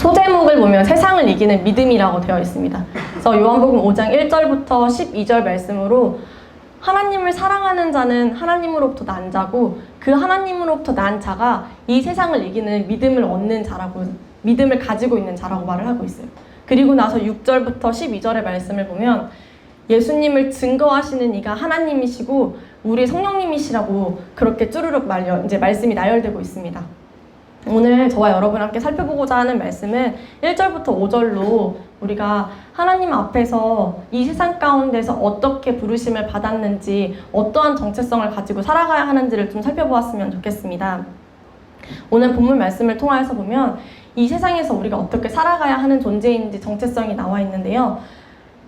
소제목을 보면 세상을 이기는 믿음이라고 되어 있습니다. 그래서 요한복음 5장 1절부터 12절 말씀으로 하나님을 사랑하는 자는 하나님으로부터 난 자고 그 하나님으로부터 난 자가 이 세상을 이기는 믿음을 얻는 자라고, 믿음을 가지고 있는 자라고 말을 하고 있어요. 그리고 나서 6절부터 12절의 말씀을 보면 예수님을 증거하시는 이가 하나님이시고 우리 성령님이시라고 그렇게 쭈르륵 이제 말씀이 나열되고 있습니다. 오늘 저와 여러분 함께 살펴보고자 하는 말씀은 1절부터 5절로 우리가 하나님 앞에서 이 세상 가운데서 어떻게 부르심을 받았는지, 어떠한 정체성을 가지고 살아가야 하는지를 좀 살펴보았으면 좋겠습니다. 오늘 본문 말씀을 통하여서 보면 이 세상에서 우리가 어떻게 살아가야 하는 존재인지 정체성이 나와 있는데요.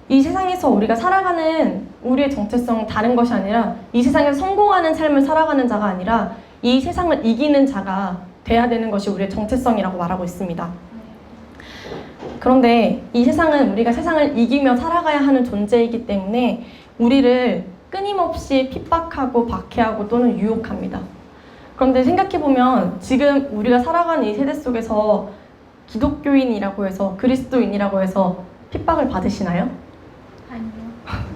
이 세상에서 우리가 살아가는 우리의 정체성은 다른 것이 아니라 이 세상에서 성공하는 삶을 살아가는 자가 아니라 이 세상을 이기는 자가 돼야 되는 것이 우리의 정체성이라고 말하고 있습니다. 그런데 이 세상은 우리가 세상을 이기며 살아가야 하는 존재이기 때문에 우리를 끊임없이 핍박하고 박해하고 또는 유혹합니다. 그런데 생각해보면 지금 우리가 살아가는 이 세대 속에서 기독교인이라고 해서, 그리스도인이라고 해서 핍박을 받으시나요? 아니요.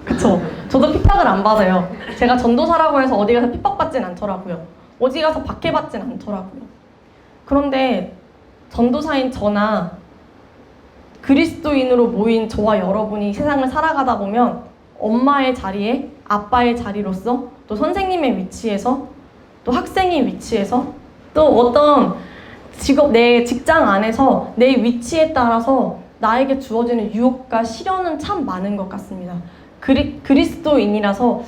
그쵸. 저도 핍박을 안 받아요. 제가 전도사라고 해서 어디 가서 핍박받진 않더라고요. 어디 가서 박해받진 않더라고요. 그런데 전도사인 저나 그리스도인으로 모인 저와 여러분이 세상을 살아가다 보면 엄마의 자리에, 아빠의 자리로서, 또 선생님의 위치에서, 또 학생의 위치에서, 또 어떤 직업, 내 직장 안에서 내 위치에 따라서 나에게 주어지는 유혹과 시련은 참 많은 것 같습니다. 그리스도인이라서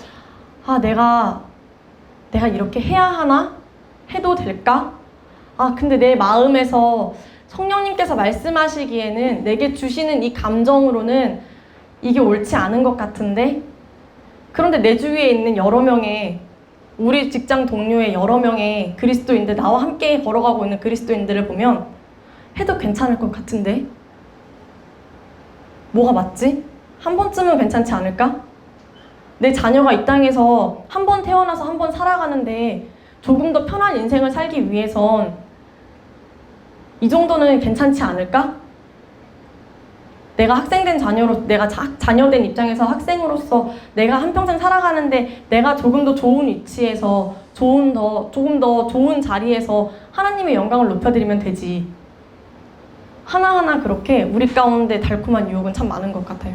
내가 이렇게 해야 하나? 해도 될까? 근데 내 마음에서 성령님께서 말씀하시기에는 내게 주시는 이 감정으로는 이게 옳지 않은 것 같은데, 그런데 내 주위에 있는 여러 명의, 우리 직장 동료의 여러 명의 그리스도인들, 나와 함께 걸어가고 있는 그리스도인들을 보면 해도 괜찮을 것 같은데 뭐가 맞지? 한 번쯤은 괜찮지 않을까? 내 자녀가 이 땅에서 한 번 태어나서 한 번 살아가는데 조금 더 편한 인생을 살기 위해선 이 정도는 괜찮지 않을까? 내가 학생된 자녀로, 내가 자녀된 입장에서 학생으로서 내가 한평생 살아가는데 내가 조금 더 좋은 위치에서 조금 더 좋은 자리에서 하나님의 영광을 높여드리면 되지. 하나하나 그렇게 우리 가운데 달콤한 유혹은 참 많은 것 같아요.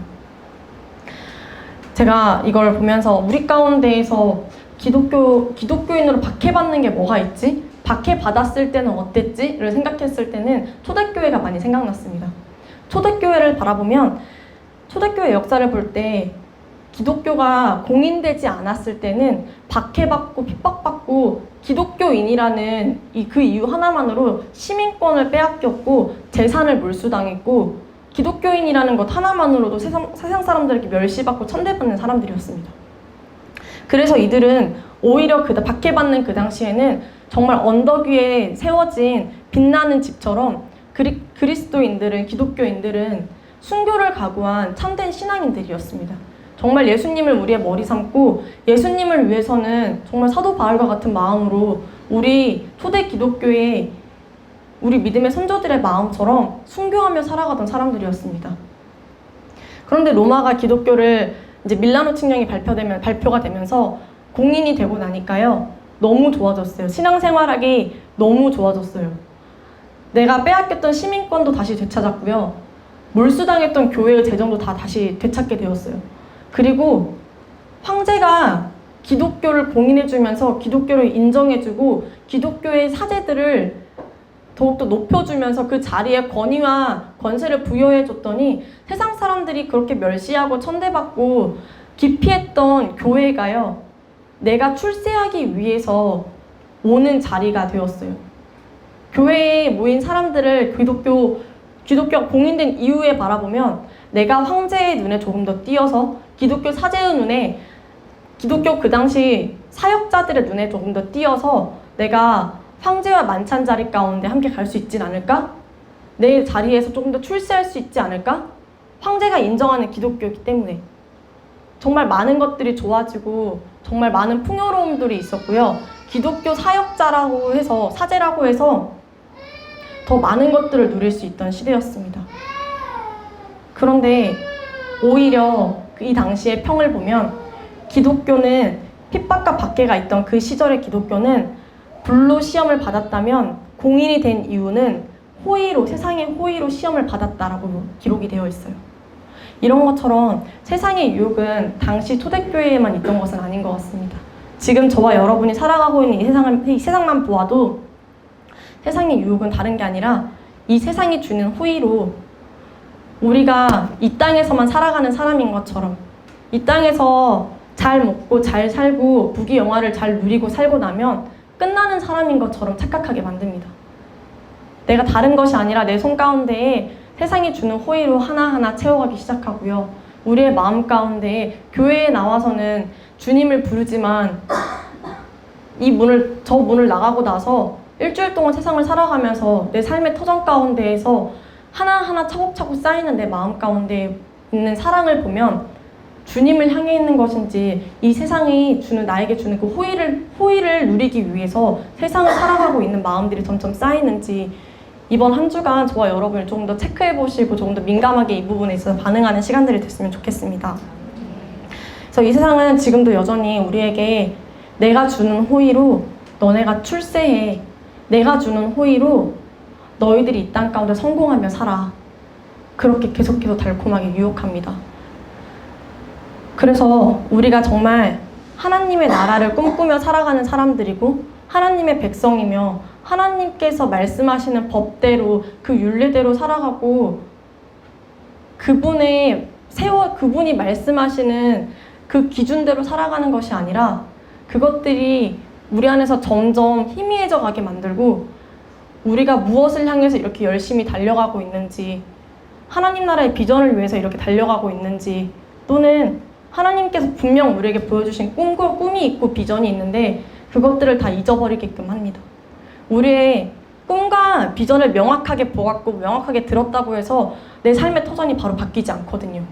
제가 이걸 보면서 우리 가운데에서 기독교인으로 박해받는 게 뭐가 있지? 박해받았을 때는 어땠지?를 생각했을 때는 초대교회가 많이 생각났습니다. 초대교회를 바라보면 초대교회 역사를 볼 때 기독교가 공인되지 않았을 때는 박해받고 핍박받고 기독교인이라는 그 이유 하나만으로 시민권을 빼앗겼고 재산을 몰수당했고 기독교인이라는 것 하나만으로도 세상 사람들에게 멸시받고 천대받는 사람들이었습니다. 그래서 이들은 오히려 박해받는 그 당시에는 정말 언덕 위에 세워진 빛나는 집처럼 그리스도인들은, 기독교인들은 순교를 각오한 참된 신앙인들이었습니다. 정말 예수님을 우리의 머리 삼고 예수님을 위해서는 정말 사도 바울과 같은 마음으로 우리 초대 기독교의 우리 믿음의 선조들의 마음처럼 순교하며 살아가던 사람들이었습니다. 그런데 로마가 기독교를 이제 밀라노 칙령이 발표가 되면서 공인이 되고 나니까요, 너무 좋아졌어요. 신앙생활하기 너무 좋아졌어요. 내가 빼앗겼던 시민권도 다시 되찾았고요. 몰수당했던 교회의 재정도 다 다시 되찾게 되었어요. 그리고 황제가 기독교를 공인해주면서 기독교를 인정해주고 기독교의 사제들을 더욱더 높여주면서 그 자리에 권위와 권세를 부여해줬더니 세상 사람들이 그렇게 멸시하고 천대받고 기피했던 교회가요, 내가 출세하기 위해서 오는 자리가 되었어요. 교회에 모인 사람들을 기독교가 공인된 이후에 바라보면 내가 황제의 눈에 조금 더 띄어서 기독교 사제의 눈에, 기독교 그 당시 사역자들의 눈에 조금 더 띄어서 내가 황제와 만찬 자리 가운데 함께 갈 수 있진 않을까? 내 자리에서 조금 더 출세할 수 있지 않을까? 황제가 인정하는 기독교이기 때문에 정말 많은 것들이 좋아지고 정말 많은 풍요로움들이 있었고요. 기독교 사역자라고 해서, 사제라고 해서 더 많은 것들을 누릴 수 있던 시대였습니다. 그런데 오히려 이 당시의 평을 보면 기독교는 핍박과 박해가 있던 그 시절의 기독교는 불로 시험을 받았다면 공인이 된 이유는 호의로, 세상의 호의로 시험을 받았다라고 기록이 되어 있어요. 이런 것처럼 세상의 유혹은 당시 초대교회에만 있던 것은 아닌 것 같습니다. 지금 저와 여러분이 살아가고 있는 이 세상만 보아도 세상의 유혹은 다른 게 아니라 이 세상이 주는 호의로 우리가 이 땅에서만 살아가는 사람인 것처럼 이 땅에서 잘 먹고 잘 살고 부귀영화를 잘 누리고 살고 나면 끝나는 사람인 것처럼 착각하게 만듭니다. 내가 다른 것이 아니라 내 손 가운데에 세상이 주는 호의로 하나하나 채워가기 시작하고요. 우리의 마음 가운데에 교회에 나와서는 주님을 부르지만 저 문을 나가고 나서 일주일 동안 세상을 살아가면서 내 삶의 터전 가운데에서 하나하나 차곡차곡 쌓이는 내 마음 가운데 있는 사랑을 보면 주님을 향해 있는 것인지 이 세상이 나에게 주는 그 호의를 누리기 위해서 세상을 살아가고 있는 마음들이 점점 쌓이는지 이번 한 주간 저와 여러분을 조금 더 체크해 보시고 조금 더 민감하게 이 부분에 있어서 반응하는 시간들이 됐으면 좋겠습니다. 그래서 이 세상은 지금도 여전히 우리에게 내가 주는 호의로 너네가 출세해, 내가 주는 호의로 너희들이 이 땅 가운데 성공하며 살아, 그렇게 계속해서 달콤하게 유혹합니다. 그래서 우리가 정말 하나님의 나라를 꿈꾸며 살아가는 사람들이고 하나님의 백성이며 하나님께서 말씀하시는 법대로 그 율례대로 살아가고 그분이 말씀하시는 그 기준대로 살아가는 것이 아니라 그것들이 우리 안에서 점점 희미해져 가게 만들고 우리가 무엇을 향해서 이렇게 열심히 달려가고 있는지, 하나님 나라의 비전을 위해서 이렇게 달려가고 있는지, 또는 하나님께서 분명 우리에게 보여주신 꿈이 있고 비전이 있는데 그것들을 다 잊어버리게끔 합니다. 우리의 꿈과 비전을 명확하게 보았고 명확하게 들었다고 해서 내 삶의 터전이 바로 바뀌지 않거든요.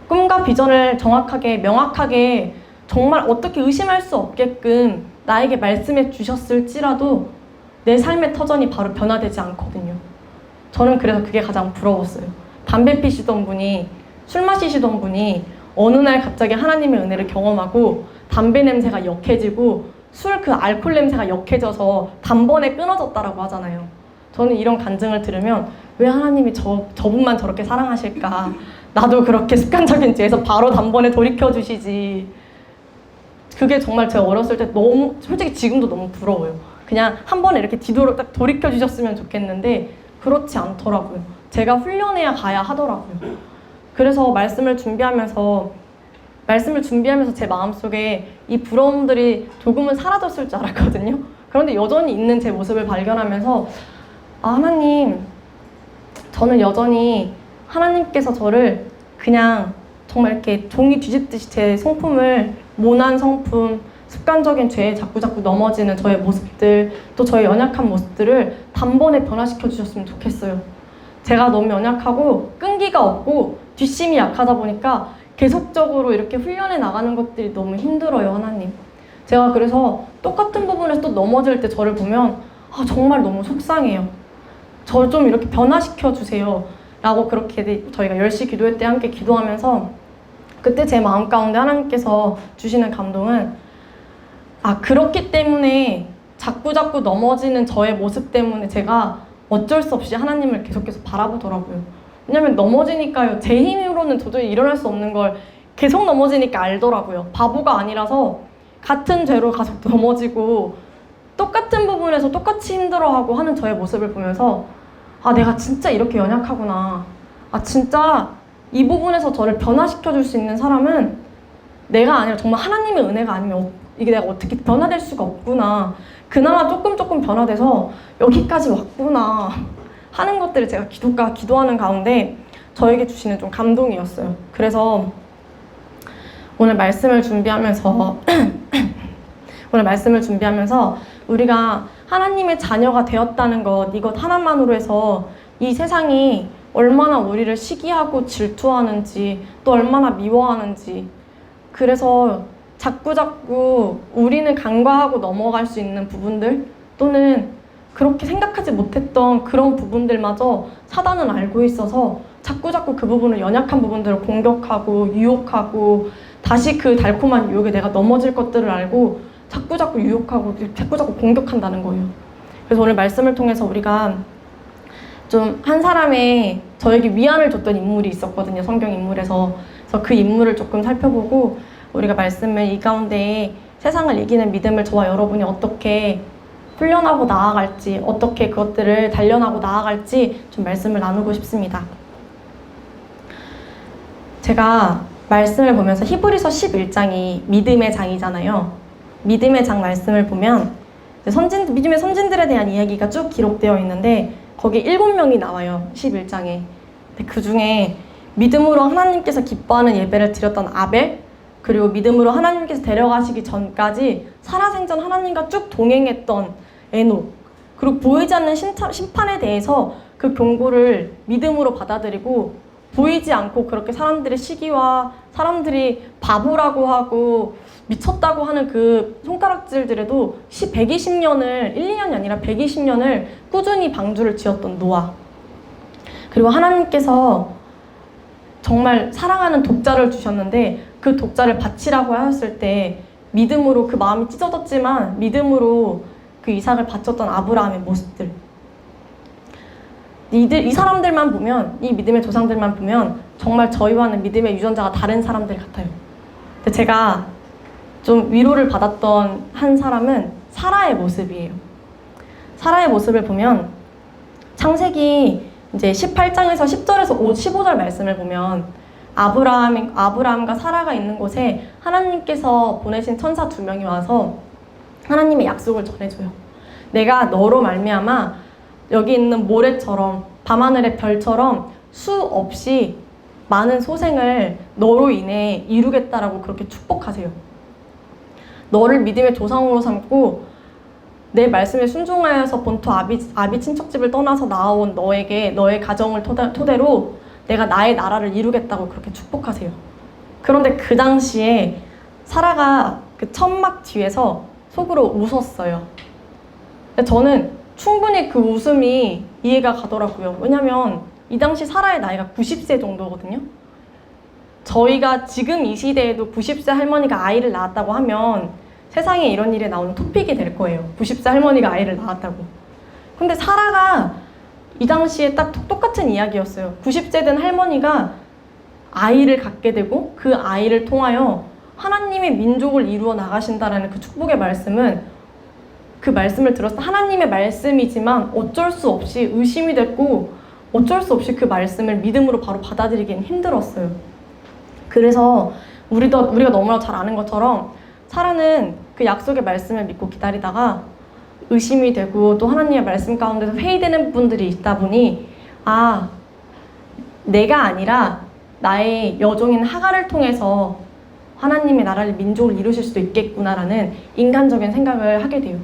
꿈과 비전을 정확하게 명확하게 정말 어떻게 의심할 수 없게끔 나에게 말씀해 주셨을지라도 내 삶의 터전이 바로 변화되지 않거든요. 저는 그래서 그게 가장 부러웠어요. 담배 피시던 분이, 술 마시시던 분이 어느 날 갑자기 하나님의 은혜를 경험하고 담배 냄새가 역해지고 술 그 알코올 냄새가 역해져서 단번에 끊어졌다라고 하잖아요. 저는 이런 간증을 들으면 왜 하나님이 저분만 저렇게 사랑하실까? 나도 그렇게 습관적인 죄에서 바로 단번에 돌이켜주시지. 그게 정말 제가 어렸을 때 너무, 솔직히 지금도 너무 부러워요. 그냥 한 번에 이렇게 뒤로 딱 돌이켜주셨으면 좋겠는데 그렇지 않더라고요. 제가 훈련해야 가야 하더라고요. 그래서 말씀을 준비하면서 제 마음속에 이 부러움들이 조금은 사라졌을 줄 알았거든요. 그런데 여전히 있는 제 모습을 발견하면서 하나님, 저는 여전히 하나님께서 저를 그냥 정말 이렇게 종이 뒤집듯이 제 성품을, 모난 성품, 습관적인 죄에 자꾸 넘어지는 저의 모습들, 또 저의 연약한 모습들을 단번에 변화시켜 주셨으면 좋겠어요. 제가 너무 연약하고 끈기가 없고 뒷심이 약하다 보니까 계속적으로 이렇게 훈련해 나가는 것들이 너무 힘들어요, 하나님. 제가 그래서 똑같은 부분에서 또 넘어질 때 저를 보면 정말 너무 속상해요. 저를 좀 이렇게 변화시켜 주세요 라고 그렇게 저희가 10시 기도회 때 함께 기도하면서 그때 제 마음 가운데 하나님께서 주시는 감동은 그렇기 때문에 자꾸 넘어지는 저의 모습 때문에 제가 어쩔 수 없이 하나님을 계속해서 바라보더라고요. 왜냐면 넘어지니까요. 제 힘으로는 도저히 일어날 수 없는 걸 계속 넘어지니까 알더라고요. 바보가 아니라서 같은 죄로 계속 넘어지고 똑같은 부분에서 똑같이 힘들어하고 하는 저의 모습을 보면서 내가 진짜 이렇게 연약하구나. 진짜 이 부분에서 저를 변화시켜줄 수 있는 사람은 내가 아니라 정말 하나님의 은혜가 아니면 이게 내가 어떻게 변화될 수가 없구나. 그나마 조금 변화돼서 여기까지 왔구나 하는 것들을 제가 기도하는 가운데 저에게 주시는 좀 감동이었어요. 그래서 오늘 말씀을 준비하면서 우리가 하나님의 자녀가 되었다는 것, 이것 하나만으로 해서 이 세상이 얼마나 우리를 시기하고 질투하는지, 또 얼마나 미워하는지, 그래서 자꾸 우리는 간과하고 넘어갈 수 있는 부분들, 또는 그렇게 생각하지 못했던 그런 부분들마저 사단은 알고 있어서 자꾸 그 부분을 연약한 부분들을 공격하고 유혹하고 다시 그 달콤한 유혹에 내가 넘어질 것들을 알고 자꾸 유혹하고 자꾸 공격한다는 거예요. 그래서 오늘 말씀을 통해서 우리가 좀 한 사람의 저에게 위안을 줬던 인물이 있었거든요. 성경 인물에서. 그래서 그 인물을 조금 살펴보고 우리가 말씀을 이 가운데에 세상을 이기는 믿음을 저와 여러분이 어떻게 훈련하고 나아갈지, 어떻게 그것들을 단련하고 나아갈지 좀 말씀을 나누고 싶습니다. 제가 말씀을 보면서 히브리서 11장이 믿음의 장이잖아요. 믿음의 장 말씀을 보면 믿음의 선진들에 대한 이야기가 쭉 기록되어 있는데 거기 7명이 나와요. 11장에. 그 중에 믿음으로 하나님께서 기뻐하는 예배를 드렸던 아벨, 그리고 믿음으로 하나님께서 데려가시기 전까지 살아생전 하나님과 쭉 동행했던 에녹, 그리고 보이지 않는 심판에 대해서 그 경고를 믿음으로 받아들이고 보이지 않고 그렇게 사람들의 시기와 사람들이 바보라고 하고 미쳤다고 하는 그 손가락질들에도 120년을 1, 2년이 아니라 120년을 꾸준히 방주를 지었던 노아, 그리고 하나님께서 정말 사랑하는 독자를 주셨는데 그 독자를 바치라고 하였을 때 믿음으로 그 마음이 찢어졌지만 믿음으로 그 이삭을 바쳤던 아브라함의 모습들, 이 사람들만 보면, 이 믿음의 조상들만 보면 정말 저희와는 믿음의 유전자가 다른 사람들 같아요. 근데 제가 좀 위로를 받았던 한 사람은 사라의 모습이에요. 사라의 모습을 보면 창세기 이제 18장에서 10절에서 15절 말씀을 보면 아브라함과 사라가 있는 곳에 하나님께서 보내신 천사 2명이 와서 하나님의 약속을 전해줘요. 내가 너로 말미암아 여기 있는 모래처럼 밤하늘의 별처럼 수없이 많은 소생을 너로 인해 이루겠다라고 그렇게 축복하세요. 너를 믿음의 조상으로 삼고 내 말씀에 순종하여서 본토 아비 친척집을 떠나서 나아온 너에게 너의 가정을 토대로 내가 나의 나라를 이루겠다고 그렇게 축복하세요. 그런데 그 당시에 사라가 그 천막 뒤에서 속으로 웃었어요. 근데 저는 충분히 그 웃음이 이해가 가더라고요. 왜냐면 이 당시 사라의 나이가 90세 정도거든요. 저희가 지금 이 시대에도 90세 할머니가 아이를 낳았다고 하면 세상에 이런 일에 나오는 토픽이 될 거예요. 90세 할머니가 아이를 낳았다고. 근데 사라가 이 당시에 딱 똑같은 이야기였어요. 90세 된 할머니가 아이를 갖게 되고 그 아이를 통하여 하나님의 민족을 이루어 나가신다라는 그 축복의 말씀은, 그 말씀을 들었을 때 하나님의 말씀이지만 어쩔 수 없이 의심이 됐고 어쩔 수 없이 그 말씀을 믿음으로 바로 받아들이기는 힘들었어요. 그래서 우리가 너무나 잘 아는 것처럼 사라는 그 약속의 말씀을 믿고 기다리다가 의심이 되고 또 하나님의 말씀 가운데서 회의되는 부분들이 있다 보니 내가 아니라 나의 여종인 하갈을 통해서 하나님의 나라를 민족을 이루실 수도 있겠구나라는 인간적인 생각을 하게 돼요.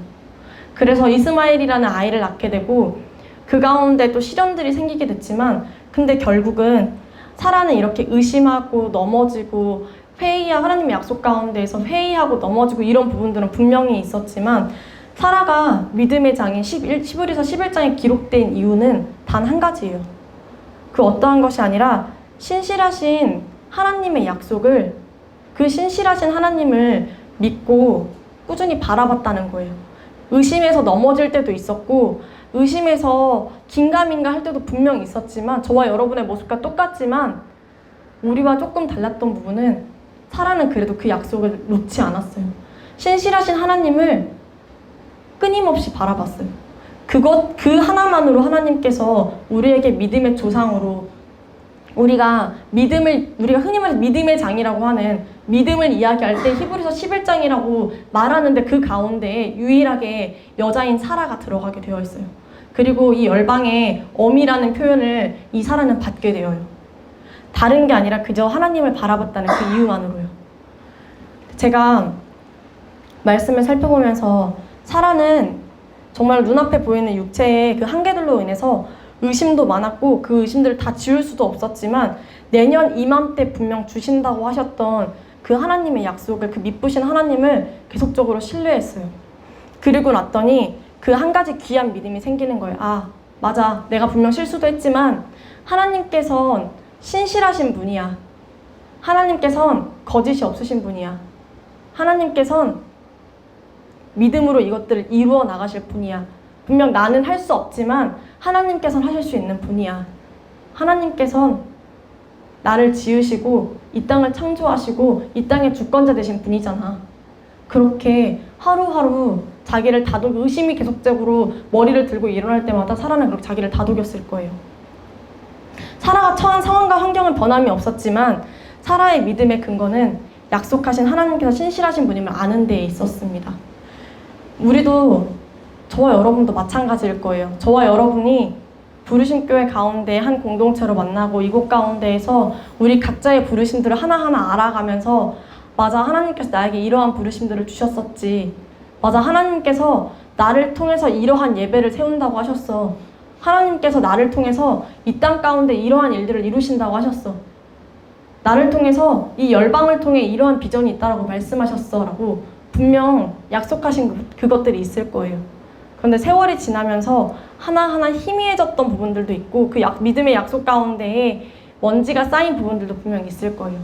그래서 이스마엘이라는 아이를 낳게 되고 그 가운데 또 시련들이 생기게 됐지만 근데 결국은 사라는 이렇게 의심하고 넘어지고 하나님의 약속 가운데에서 회의하고 넘어지고 이런 부분들은 분명히 있었지만 사라가 믿음의 장인 히브리서 11장에 기록된 이유는 단 한 가지예요. 그 어떠한 것이 아니라 신실하신 하나님의 약속을, 그 신실하신 하나님을 믿고 꾸준히 바라봤다는 거예요. 의심해서 넘어질 때도 있었고 의심해서 긴가민가 할 때도 분명히 있었지만 저와 여러분의 모습과 똑같지만 우리와 조금 달랐던 부분은 사라는 그래도 그 약속을 놓지 않았어요. 신실하신 하나님을 끊임없이 바라봤어요. 그 하나만으로 하나님께서 우리에게 믿음의 조상으로 우리가 흔히 말해서 믿음의 장이라고 하는 믿음을 이야기할 때 히브리서 11장이라고 말하는데 그 가운데에 유일하게 여자인 사라가 들어가게 되어 있어요. 그리고 이 열방의 어미라는 표현을 이 사라는 받게 되어요. 다른 게 아니라 그저 하나님을 바라봤다는 그 이유만으로요. 제가 말씀을 살펴보면서 사라는 정말 눈앞에 보이는 육체의 그 한계들로 인해서 의심도 많았고 그 의심들을 다 지울 수도 없었지만 내년 이맘때 분명 주신다고 하셨던 그 하나님의 약속을, 그 미쁘신 하나님을 계속적으로 신뢰했어요. 그리고 났더니 그 한 가지 귀한 믿음이 생기는 거예요. 아, 맞아. 내가 분명 실수도 했지만 하나님께선 신실하신 분이야. 하나님께선 거짓이 없으신 분이야. 하나님께선 믿음으로 이것들을 이루어 나가실 분이야. 분명 나는 할 수 없지만 하나님께선 하실 수 있는 분이야. 하나님께선 나를 지으시고 이 땅을 창조하시고 이 땅의 주권자 되신 분이잖아. 그렇게 하루하루 자기를 다독여, 의심이 계속적으로 머리를 들고 일어날 때마다 사라는 그렇게 자기를 다독였을 거예요. 사라가 처한 상황과 환경은 변함이 없었지만 사라의 믿음의 근거는 약속하신 하나님께서 신실하신 분임을 아는 데에 있었습니다. 우리도, 저와 여러분도 마찬가지일 거예요. 저와 여러분이 부르심 교회 가운데 한 공동체로 만나고 이곳 가운데에서 우리 각자의 부르심들을 하나하나 알아가면서 맞아, 하나님께서 나에게 이러한 부르심들을 주셨었지. 맞아, 하나님께서 나를 통해서 이러한 예배를 세운다고 하셨어. 하나님께서 나를 통해서 이 땅 가운데 이러한 일들을 이루신다고 하셨어. 나를 통해서 이 열방을 통해 이러한 비전이 있다라고 말씀하셨어 라고 분명 약속하신 그것들이 있을 거예요. 그런데 세월이 지나면서 하나하나 희미해졌던 부분들도 있고 그 믿음의 약속 가운데에 먼지가 쌓인 부분들도 분명 있을 거예요.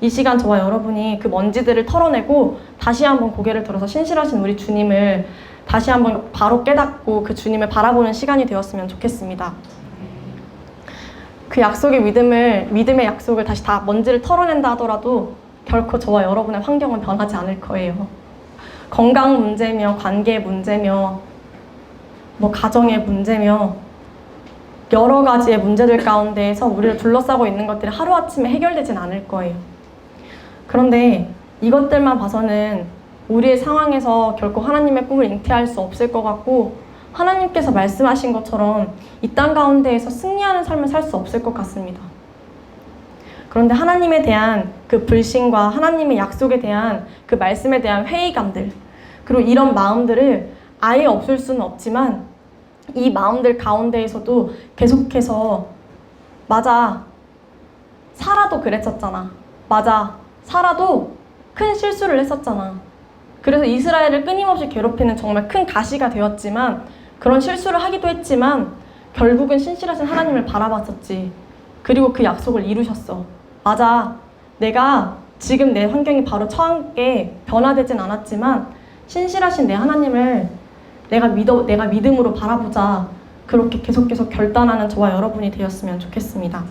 이 시간 저와 여러분이 그 먼지들을 털어내고 다시 한번 고개를 들어서 신실하신 우리 주님을 다시 한번 바로 깨닫고 그 주님을 바라보는 시간이 되었으면 좋겠습니다. 그 약속의 믿음의 약속을 다시 다 먼지를 털어낸다 하더라도 결코 저와 여러분의 환경은 변하지 않을 거예요. 건강 문제며 관계 문제며 가정의 문제며 여러 가지의 문제들 가운데에서 우리를 둘러싸고 있는 것들이 하루아침에 해결되진 않을 거예요. 그런데 이것들만 봐서는 우리의 상황에서 결코 하나님의 꿈을 잉태할 수 없을 것 같고 하나님께서 말씀하신 것처럼 이 땅 가운데에서 승리하는 삶을 살 수 없을 것 같습니다. 그런데 하나님에 대한 그 불신과 하나님의 약속에 대한 그 말씀에 대한 회의감들, 그리고 이런 마음들을 아예 없을 수는 없지만 이 마음들 가운데에서도 계속해서 맞아, 사라도 그랬었잖아. 맞아, 사라도 큰 실수를 했었잖아. 그래서 이스라엘을 끊임없이 괴롭히는 정말 큰 가시가 되었지만 그런 실수를 하기도 했지만 결국은 신실하신 하나님을 바라봤었지. 그리고 그 약속을 이루셨어. 맞아, 내가 지금 내 환경이 바로 처한 게 변화되진 않았지만 신실하신 내 하나님을 내가 믿음으로 바라보자. 그렇게 계속 결단하는 저와 여러분이 되었으면 좋겠습니다.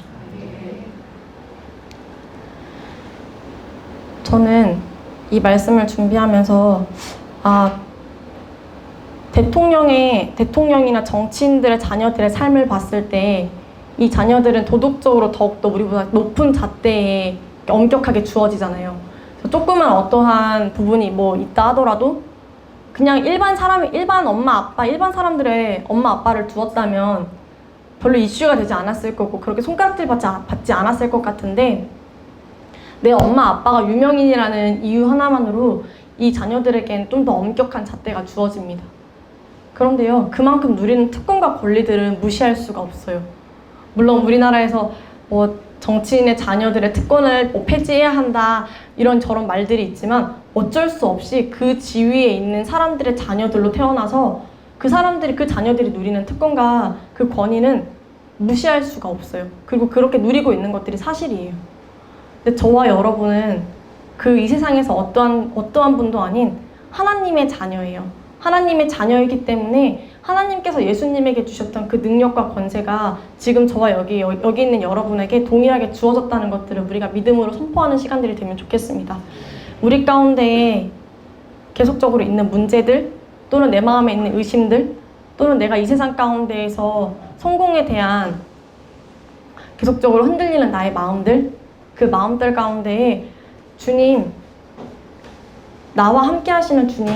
저는 이 말씀을 준비하면서 대통령이나 정치인들의 자녀들의 삶을 봤을 때 이 자녀들은 도덕적으로 더욱더 우리보다 높은 잣대에 엄격하게 주어지잖아요. 조그만 어떠한 부분이 있다 하더라도 그냥 일반 사람들의 엄마 아빠를 두었다면 별로 이슈가 되지 않았을 거고 그렇게 손가락질 받지 않았을 것 같은데 내 엄마 아빠가 유명인이라는 이유 하나만으로 이 자녀들에겐 좀 더 엄격한 잣대가 주어집니다. 그런데요, 그만큼 누리는 특권과 권리들은 무시할 수가 없어요. 물론 우리나라에서 정치인의 자녀들의 특권을 폐지해야 한다 이런 저런 말들이 있지만 어쩔 수 없이 그 지위에 있는 사람들의 자녀들로 태어나서 그 자녀들이 누리는 특권과 그 권위는 무시할 수가 없어요. 그리고 그렇게 누리고 있는 것들이 사실이에요. 근데 저와 여러분은 이 세상에서 어떠한 분도 아닌 하나님의 자녀예요. 하나님의 자녀이기 때문에 하나님께서 예수님에게 주셨던 그 능력과 권세가 지금 저와 여기 있는 여러분에게 동일하게 주어졌다는 것들을 우리가 믿음으로 선포하는 시간들이 되면 좋겠습니다. 우리 가운데에 계속적으로 있는 문제들 또는 내 마음에 있는 의심들 또는 내가 이 세상 가운데에서 성공에 대한 계속적으로 흔들리는 나의 마음들, 그 마음들 가운데에 주님, 나와 함께 하시는 주님,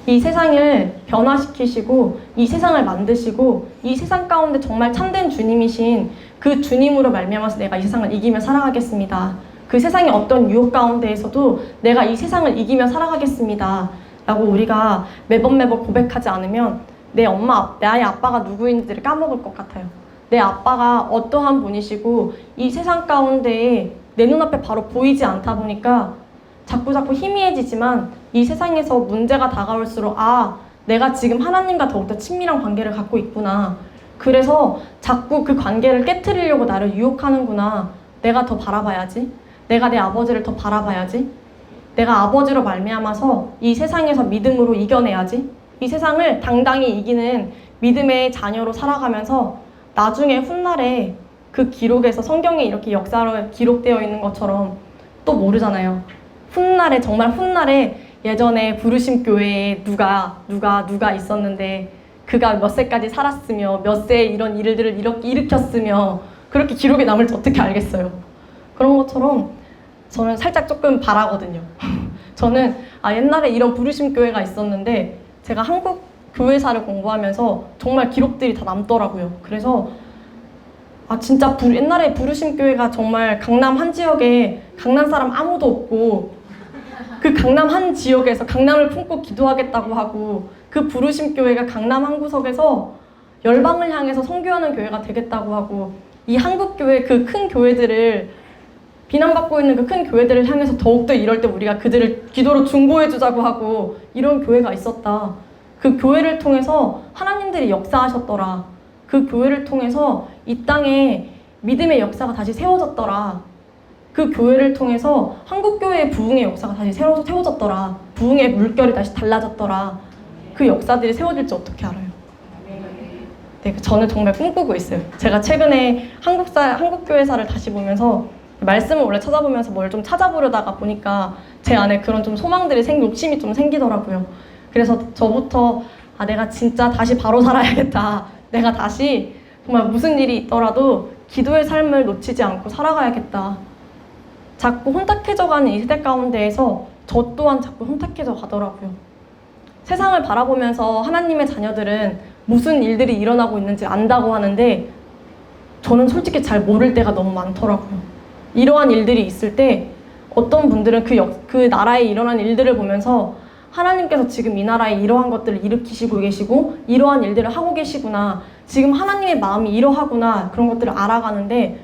이 세상을 변화시키시고 이 세상을 만드시고 이 세상 가운데 정말 참된 주님이신 그 주님으로 말미암아서 내가 이 세상을 이기며 살아가겠습니다. 그 세상의 어떤 유혹 가운데에서도 내가 이 세상을 이기며 살아가겠습니다. 라고 우리가 매번 고백하지 않으면 나의 아빠가 누구인지를 까먹을 것 같아요. 내 아빠가 어떠한 분이시고 이 세상 가운데에 내 눈앞에 바로 보이지 않다 보니까 자꾸 희미해지지만 이 세상에서 문제가 다가올수록 내가 지금 하나님과 더욱더 친밀한 관계를 갖고 있구나. 그래서 자꾸 그 관계를 깨트리려고 나를 유혹하는구나. 내가 더 바라봐야지. 내가 내 아버지를 더 바라봐야지. 내가 아버지로 말미암아서 이 세상에서 믿음으로 이겨내야지. 이 세상을 당당히 이기는 믿음의 자녀로 살아가면서 나중에 훗날에 그 기록에서 성경에 이렇게 역사로 기록되어 있는 것처럼 또 모르잖아요. 훗날에 정말 훗날에 예전에 부르심 교회에 누가 있었는데 그가 몇 세까지 살았으며 몇 세에 이런 일들을 이렇게 일으켰으며 그렇게 기록에 남을지 어떻게 알겠어요. 그런 것처럼 저는 살짝 조금 바라거든요. 저는 옛날에 이런 부르심 교회가 있었는데 제가 한국 교회사를 공부하면서 정말 기록들이 다 남더라고요. 그래서 진짜 옛날에 부르심 교회가 정말 강남 한 지역에 강남 사람 아무도 없고 그 강남 한 지역에서 강남을 품고 기도하겠다고 하고 그 부르심 교회가 강남 한 구석에서 열방을 향해서 선교하는 교회가 되겠다고 하고 이 한국 교회 그 큰 교회들을 비난받고 있는 그 큰 교회들을 향해서 더욱더 이럴 때 우리가 그들을 기도로 중보해주자고 하고 이런 교회가 있었다. 그 교회를 통해서 하나님들이 역사하셨더라. 그 교회를 통해서 이 땅에 믿음의 역사가 다시 세워졌더라. 그 교회를 통해서 한국교회의 부흥의 역사가 다시 세워졌더라. 부흥의 물결이 다시 달라졌더라. 그 역사들이 세워질지 어떻게 알아요? 네, 저는 정말 꿈꾸고 있어요. 제가 최근에 한국교회사를 다시 보면서 말씀을 원래 찾아보면서 뭘 좀 찾아보려다가 보니까 제 안에 그런 좀 소망들이 욕심이 좀 생기더라고요. 그래서 저부터 내가 진짜 다시 바로 살아야겠다. 내가 다시 정말 무슨 일이 있더라도 기도의 삶을 놓치지 않고 살아가야겠다. 자꾸 혼탁해져가는 이 시대 가운데에서 저 또한 자꾸 혼탁해져 가더라고요. 세상을 바라보면서 하나님의 자녀들은 무슨 일들이 일어나고 있는지 안다고 하는데 저는 솔직히 잘 모를 때가 너무 많더라고요. 이러한 일들이 있을 때 어떤 분들은 그 나라에 일어난 일들을 보면서 하나님께서 지금 이 나라에 이러한 것들을 일으키시고 계시고 이러한 일들을 하고 계시구나. 지금 하나님의 마음이 이러하구나. 그런 것들을 알아가는데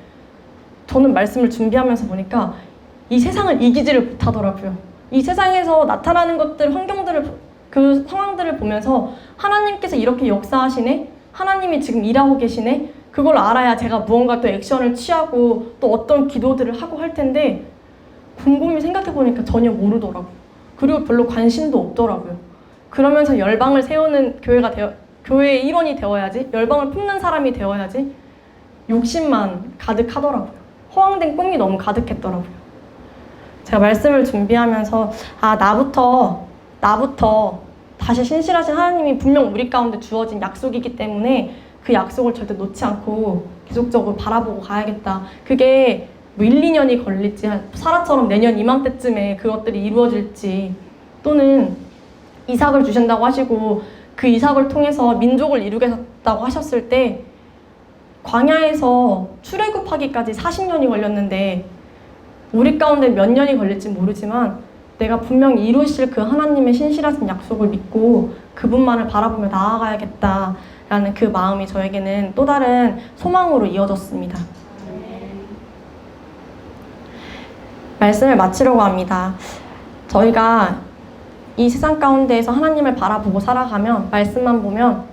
저는 말씀을 준비하면서 보니까 이 세상을 이기지를 못하더라고요. 이 세상에서 나타나는 것들, 환경들을, 그 상황들을 보면서 하나님께서 이렇게 역사하시네? 하나님이 지금 일하고 계시네? 그걸 알아야 제가 무언가 또 액션을 취하고 또 어떤 기도들을 하고 할 텐데 곰곰이 생각해보니까 전혀 모르더라고요. 그리고 별로 관심도 없더라고요. 그러면서 열방을 세우는 교회의 일원이 되어야지, 열방을 품는 사람이 되어야지 욕심만 가득하더라고요. 허황된 꿈이 너무 가득했더라고요. 제가 말씀을 준비하면서 나부터 다시 신실하신 하나님이 분명 우리 가운데 주어진 약속이기 때문에 그 약속을 절대 놓지 않고 계속적으로 바라보고 가야겠다. 그게 뭐 1, 2년이 걸릴지 사라처럼 내년 이맘때쯤에 그것들이 이루어질지 또는 이삭을 주신다고 하시고 그 이삭을 통해서 민족을 이루겠다고 하셨을 때 광야에서 출애굽하기까지 40년이 걸렸는데 우리 가운데 몇 년이 걸릴지 모르지만 내가 분명히 이루실 그 하나님의 신실하신 약속을 믿고 그분만을 바라보며 나아가야겠다라는 그 마음이 저에게는 또 다른 소망으로 이어졌습니다. 말씀을 마치려고 합니다. 저희가 이 세상 가운데에서 하나님을 바라보고 살아가면 말씀만 보면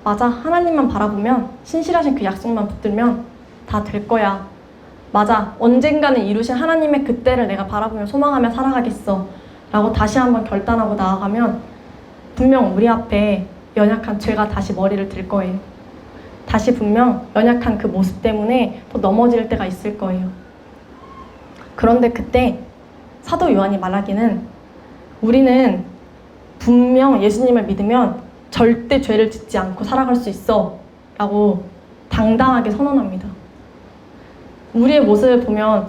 맞아, 하나님만 바라보면 신실하신 그 약속만 붙들면 다 될 거야. 맞아, 언젠가는 이루신 하나님의 그때를 내가 바라보며 소망하며 살아가겠어 라고 다시 한번 결단하고 나아가면 분명 우리 앞에 연약한 죄가 다시 머리를 들 거예요. 다시 분명 연약한 그 모습 때문에 또 넘어질 때가 있을 거예요. 그런데 그때 사도 요한이 말하기는 우리는 분명 예수님을 믿으면 절대 죄를 짓지 않고 살아갈 수 있어 라고 당당하게 선언합니다. 우리의 모습을 보면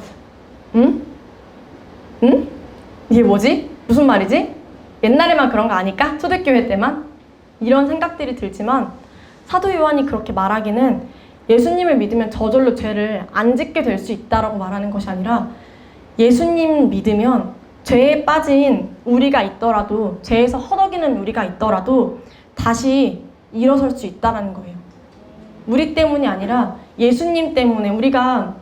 이게 뭐지? 무슨 말이지? 옛날에만 그런 거 아닐까? 초대교회 때만? 이런 생각들이 들지만 사도 요한이 그렇게 말하기는 예수님을 믿으면 저절로 죄를 안 짓게 될 수 있다라고 말하는 것이 아니라 예수님 믿으면 죄에 빠진 우리가 있더라도 죄에서 허덕이는 우리가 있더라도 다시 일어설 수 있다는 거예요. 우리 때문이 아니라 예수님 때문에 우리가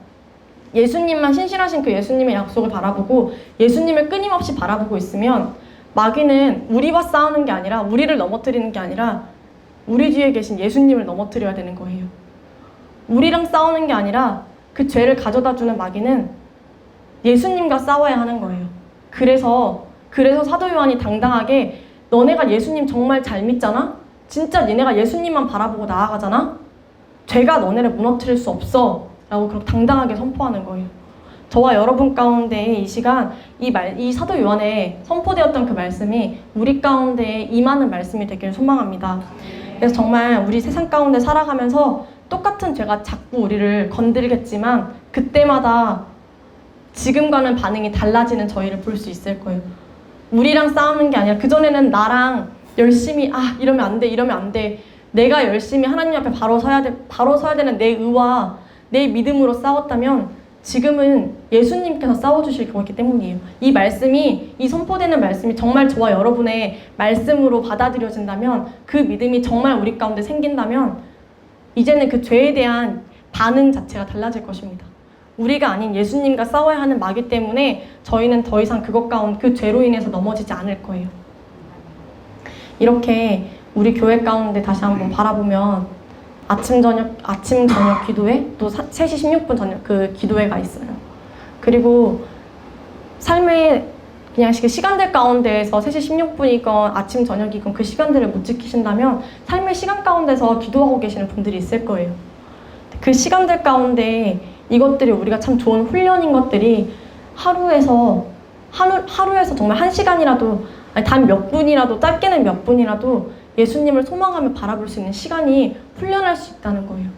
예수님만 신실하신 그 예수님의 약속을 바라보고 예수님을 끊임없이 바라보고 있으면 마귀는 우리와 싸우는 게 아니라, 우리를 넘어뜨리는 게 아니라 우리 뒤에 계신 예수님을 넘어뜨려야 되는 거예요. 우리랑 싸우는 게 아니라 그 죄를 가져다 주는 마귀는 예수님과 싸워야 하는 거예요. 그래서 사도 요한이 당당하게 너네가 예수님 정말 잘 믿잖아? 진짜 니네가 예수님만 바라보고 나아가잖아? 죄가 너네를 무너뜨릴 수 없어 라고 그렇게 당당하게 선포하는 거예요. 저와 여러분 가운데 이 시간 이 사도 요한에 선포되었던 그 말씀이 우리 가운데 임하는 말씀이 되기를 소망합니다. 그래서 정말 우리 세상 가운데 살아가면서 똑같은 죄가 자꾸 우리를 건들겠지만 그때마다 지금과는 반응이 달라지는 저희를 볼 수 있을 거예요. 우리랑 싸우는 게 아니라 그전에는 나랑 열심히 이러면 안 돼, 이러면 안 돼. 내가 열심히 하나님 앞에 바로 서야 되는 내 의와 내 믿음으로 싸웠다면 지금은 예수님께서 싸워주실 거기 때문이에요. 이 선포되는 말씀이 정말 저와 여러분의 말씀으로 받아들여진다면, 그 믿음이 정말 우리 가운데 생긴다면 이제는 그 죄에 대한 반응 자체가 달라질 것입니다. 우리가 아닌 예수님과 싸워야 하는 마귀 때문에 저희는 더 이상 그 죄로 인해서 넘어지지 않을 거예요. 이렇게 우리 교회 가운데 다시 한번 바라보면 아침 저녁 기도회, 또 3시 16분 저녁 그 기도회가 있어요. 그리고 삶의 그냥 시간들 가운데에서 3시 16분이건 아침 저녁이건 그 시간들을 못 지키신다면 삶의 시간 가운데서 기도하고 계시는 분들이 있을 거예요. 그 시간들 가운데 이것들이 우리가 참 좋은 훈련인 것들이 하루에서 정말 1시간이라도, 단 몇 분이라도, 짧게는 몇 분이라도 예수님을 소망하며 바라볼 수 있는 시간이 훈련할 수 있다는 거예요.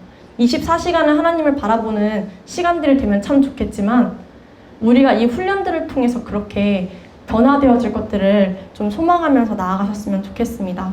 24시간을 하나님을 바라보는 시간들이 되면 참 좋겠지만 우리가 이 훈련들을 통해서 그렇게 변화되어질 것들을 좀 소망하면서 나아가셨으면 좋겠습니다.